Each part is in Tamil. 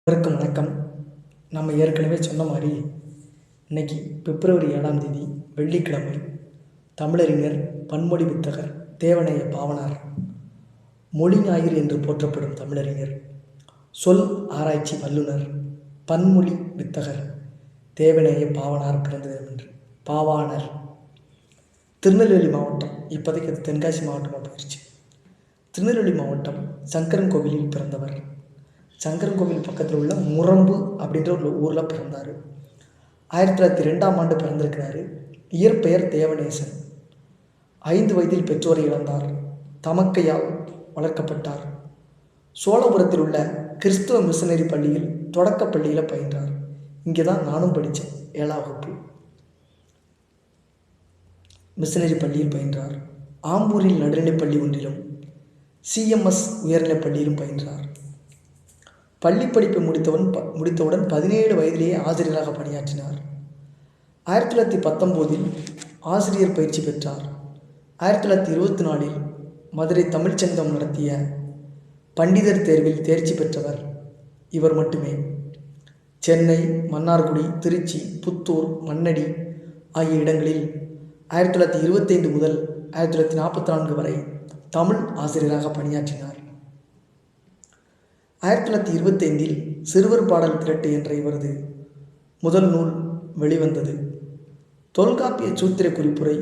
அனைவருக்கும் வணக்கம். நம்ம ஏற்கனவே சொன்ன மாதிரி இன்னைக்கு பிப்ரவரி 7ஆம் தேதி வெள்ளிக்கிழமை தமிழறிஞர், பன்மொழி வித்தகர், தேவநேய பாவனார், மொழி ஞாயிறு என்று போற்றப்படும் தமிழறிஞர், சொல் ஆராய்ச்சி வல்லுனர், பன்மொழி வித்தகர் தேவநேய பாவனார் பிறந்த தினம் என்று. பாவாணர் திருநெல்வேலி மாவட்டம், இப்போதைக்கு அது தென்காசி மாவட்டமாக போயிடுச்சு. திருநெல்வேலி மாவட்டம் சங்கரன்கோவிலில் பிறந்தவர். சங்கரன்கோவில் பக்கத்தில் உள்ள முரம்பு அப்படின்ற ஒரு ஊரில் பிறந்தார். 1902ஆம் ஆண்டு பிறந்திருக்கிறாரு. இயற்பெயர் தேவநேசன். 5 வயதில் பெற்றோரை இழந்தார். தமக்கையால் வளர்க்கப்பட்டார். சோழபுரத்தில் உள்ள கிறிஸ்துவ மிஷனரி பள்ளியில் தொடக்க பள்ளியில் பயின்றார். இங்கே தான் நானும் படித்தேன். 7ஆம் வகுப்பு மிஷனரி பள்ளியில் பயின்றார். ஆம்பூரில் நடுநிலைப் பள்ளி ஒன்றிலும் சிஎம்எஸ் உயர்நிலைப் பள்ளியிலும் பயின்றார். பள்ளி படிப்பை முடித்தவுடன் 17 வயதிலேயே ஆசிரியராக பணியாற்றினார். 1919இல் ஆசிரியர் பயிற்சி பெற்றார். 1924இல் மதுரை தமிழ்ச்சங்கம் நடத்திய பண்டிதர் தேர்வில் தேர்ச்சி பெற்றவர் இவர் மட்டுமே. சென்னை, மன்னார்குடி, திருச்சி, புத்தூர், மண்ணடி ஆகிய இடங்களில் 1925 முதல் 1944 வரை தமிழ் ஆசிரியராக பணியாற்றினார். 1925இல் சிறுவர் பாடல் திரட்டு என்ற இவரது முதல் நூல் வெளிவந்தது. தொல்காப்பிய சூத்திர குறிப்புரை,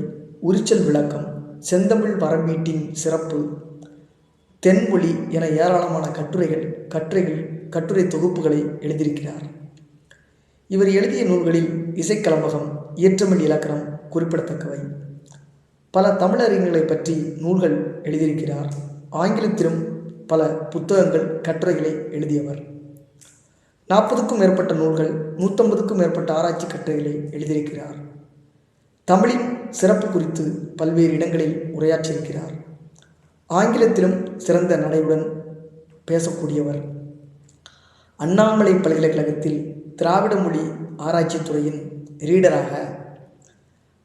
உரிச்சல் விளக்கம், செந்தமிழ் வரம்பீட்டின் சிறப்பு, தென்மொழி என ஏராளமான கட்டுரை தொகுப்புகளை எழுதியிருக்கிறார். இவர் எழுதிய நூல்களில் இசைக்கலம்பகம், இயற்றமிழ் இலக்கணம் குறிப்பிடத்தக்கவை. பல தமிழறிஞர்களை பற்றி நூல்கள் எழுதியிருக்கிறார். ஆங்கிலத்திலும் பல புத்தகங்கள், கட்டுரைகளை எழுதியவர். 40க்கும் மேற்பட்ட நூல்கள், 150க்கும் மேற்பட்ட ஆராய்ச்சி கட்டுரைகளை எழுதியிருக்கிறார். தமிழின் சிறப்பு குறித்து பல்வேறு இடங்களில் உரையாற்றியிருக்கிறார். ஆங்கிலத்திலும் சிறந்த நடையுடன் பேசக்கூடியவர். அண்ணாமலை பல்கலைக்கழகத்தில் திராவிட மொழி ஆராய்ச்சி துறையின் ரீடராக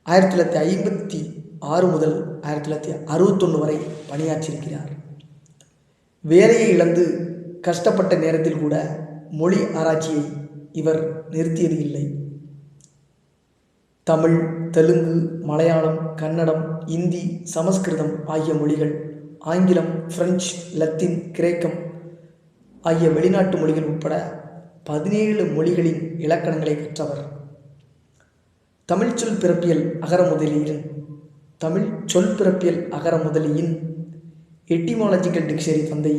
1956 முதல் 1961 வரை பணியாற்றியிருக்கிறார். வேலையை இழந்து கஷ்டப்பட்ட நேரத்தில் கூட மொழி ஆராய்ச்சியை இவர் நிறுத்தியது இல்லை. தமிழ், தெலுங்கு, மலையாளம், கன்னடம், இந்தி, சமஸ்கிருதம் ஆகிய மொழிகள், ஆங்கிலம், பிரெஞ்சு, லத்தீன், கிரேக்கம் ஆகிய வெளிநாட்டு மொழிகள் உட்பட 17 மொழிகளின் இலக்கணங்களை கற்றவர். தமிழ் சொல் பிறப்பியல் அகர முதலியின் எட்டிமாலஜிக்கல் டிக்ஷனரி தந்தை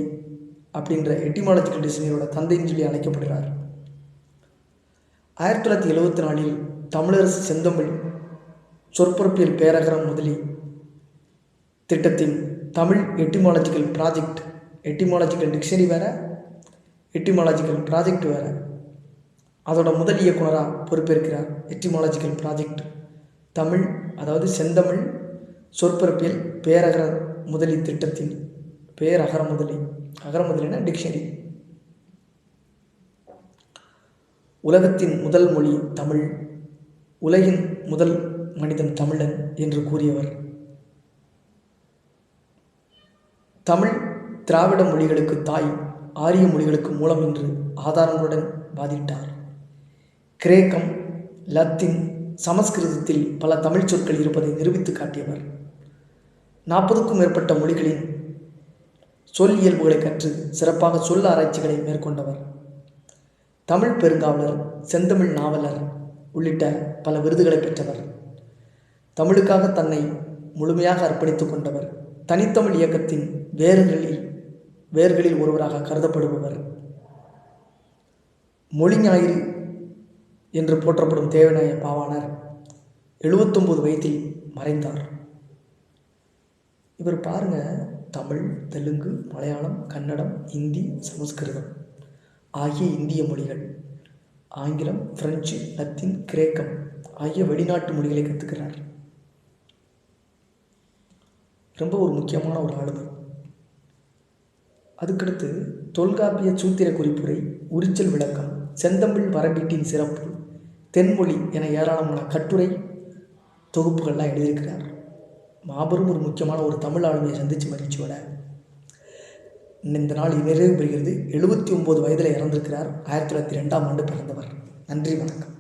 அப்படின்ற எட்டிமாலஜிக்கல் டிக்ஷனரியோட தந்தைன்னு சொல்லி அழைக்கப்படுகிறார். 1974இல் தமிழரசு செந்தமிழ் சொற்பிறப்பியல் பேரகரம் முதலி திட்டத்தின் Tamil etymological project, etymological dictionary வேறு, எட்டிமாலஜிக்கல் ப்ராஜெக்ட் வேறு, அதோட முதல் இயக்குனராக பொறுப்பேற்கிறார். எட்டிமாலஜிக்கல் ப்ராஜெக்ட் தமிழ், அதாவது செந்தமிழ் சொற்பிறப்பியல் பேரகர முதலி திட்டத்தின் அகரமுதலின டிக்ஷனரி. உலகத்தின் முதல் மொழி தமிழ், உலகின் முதல் மனிதன் தமிழன் என்று கூறியவர். தமிழ் திராவிட மொழிகளுக்கு தாய், ஆரிய மொழிகளுக்கு மூலம் என்று ஆதாரங்களுடன் வாதிட்டார். கிரேக்கம், லத்தீன், சமஸ்கிருதத்தில் பல தமிழ் சொற்கள் இருப்பதை நிரூபித்து காட்டியவர். 40க்கும் மேற்பட்ட மொழிகளின் சொல் இயல்புகளை கற்று சிறப்பாக சொல் ஆராய்ச்சிகளை மேற்கொண்டவர். தமிழ் பெருங்காவலர், செந்தமிழ் நாவலர் உள்ளிட்ட பல விருதுகளை பெற்றவர். தமிழுக்காக தன்னை முழுமையாக அர்ப்பணித்து கொண்டவர். தனித்தமிழ் இயக்கத்தின் வேர்களில் ஒருவராக கருதப்படுபவர். மொழி ஞாயிறு என்று போற்றப்படும் தேவநேய பாவாணர் 79 வயதில் மறைந்தார். இவர் பாருங்க, தமிழ், தெலுங்கு, மலையாளம், கன்னடம், இந்தி, சமஸ்கிருதம் ஆகிய இந்திய மொழிகள், ஆங்கிலம், பிரெஞ்சு, லத்தீன், கிரேக்கம் ஆகிய வெளிநாட்டு மொழிகளை கற்றுக்கிறார். ரொம்ப ஒரு முக்கியமான ஒரு ஆளுமை. அதுக்கடுத்து தொல்காப்பிய சூத்திர குறிப்புரை, உரிச்சல் விளக்கம், செந்தமிழ் வரம்பீட்டின் சிறப்பு, தென்மொழி என ஏராளமான கட்டுரை தொகுப்புகள்லாம் எழுதியிருக்கிறார். மாபெரும் ஒரு முக்கியமான ஒரு தமிழ் ஆளுமையை சந்தித்து மகிழ்ச்சியோட இந்த நாள் நிறைவு பெறுகிறது. 79 வயதில் இறந்திருக்கிறார். 1902ஆம் ஆண்டு பிறந்தவர். நன்றி, வணக்கம்.